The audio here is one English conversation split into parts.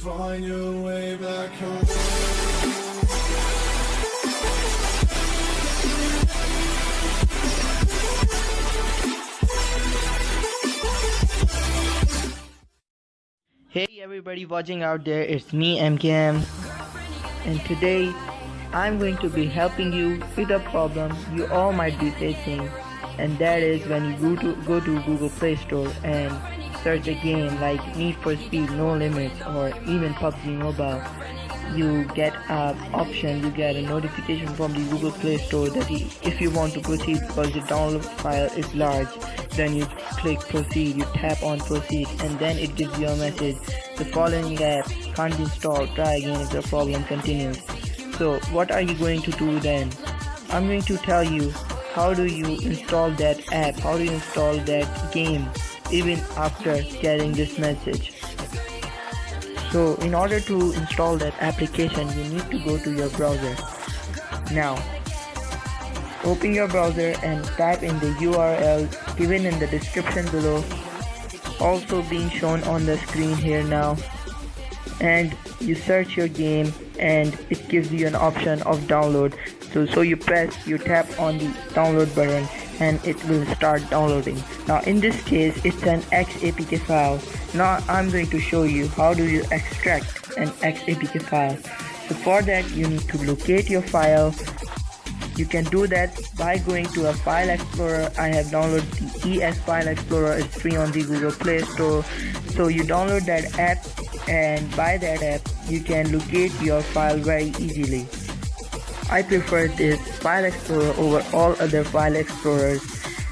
find your way back home. Hey everybody watching out there, it's me m.k.m, and today I'm going to be helping you with a problem you all might be facing, and that is when you go to Google Play Store and search a game like Need for Speed No Limits or even PUBG Mobile. You get an option, you get a notification from the Google Play Store that if you want to proceed because the download file is large, then you click proceed, you tap on proceed, and then it gives you a message: the following app can't be installed, try again if the problem continues. So what are you going to do then? I'm going to tell you how do you install that app, how do you install that game even after getting this message. So in order to install that application, you need to go to your browser. Now open your browser and type in the URL given in the description below, also being shown on the screen here now, and you search your game and it gives you an option of download. So you tap on the download button and it will start downloading. Now in this case it's an XAPK file. Now I'm going to show you how do you extract an XAPK file. So for that you need to locate your file. You can do that by going to a file explorer. I have downloaded the ES File Explorer. It's free on the Google Play Store. So you download that app, and by that app you can locate your file very easily. I prefer this file explorer over all other file explorers,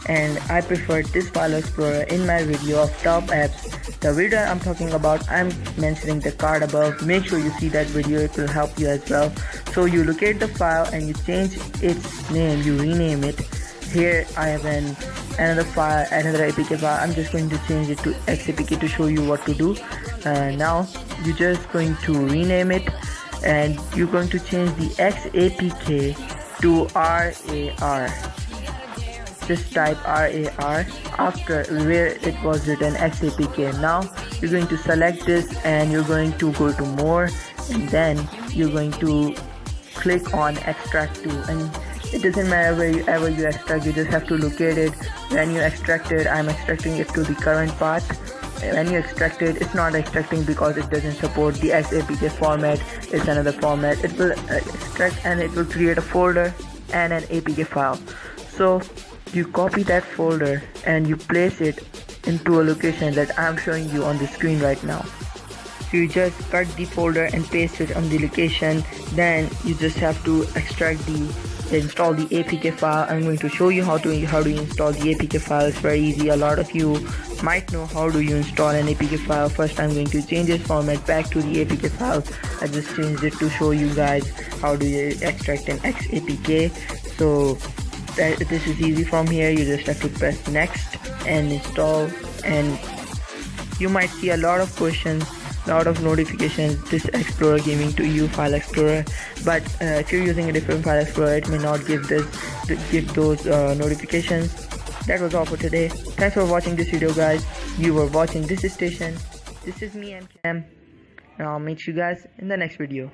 and I preferred this file explorer in my video of top apps. The video I'm talking about, I'm mentioning the card above. Make sure you see that video, it will help you as well. So you locate the file and you change its name, you rename it. Here I have another file, another APK file. I'm just going to change it to XAPK to show you what to do. Now you're just going to rename it, and you're going to change the XAPK to RAR. Just type RAR after where it was written XAPK. Now you're going to select this and you're going to go to more, and then you're going to click on extract to, and it doesn't matter wherever you extract, you just have to locate it. When you extract it, I'm extracting it to the current path. When you extract it, it's not extracting because it doesn't support the XAPK format. It's another format. It will extract and it will create a folder and an APK file. So you copy that folder and you place it into a location that I'm showing you on the screen right now. So you just cut the folder and paste it on the location. Then you just have to install the APK file. I'm going to show you how to install the APK file. It's very easy. A lot of you might know how do you install an APK file. First I'm going to change its format back to the APK file. I just changed it to show you guys how do you extract an XAPK. So this is easy. From here you just have to press next and install, and you might see a lot of questions, lot of notifications, this Explorer giving to you file explorer, but if you're using a different file explorer it may not give those notifications. That was all for today. Thanks for watching this video, guys. You were watching thisisXtation. This is me, m.k.m, and I'll meet you guys in the next video.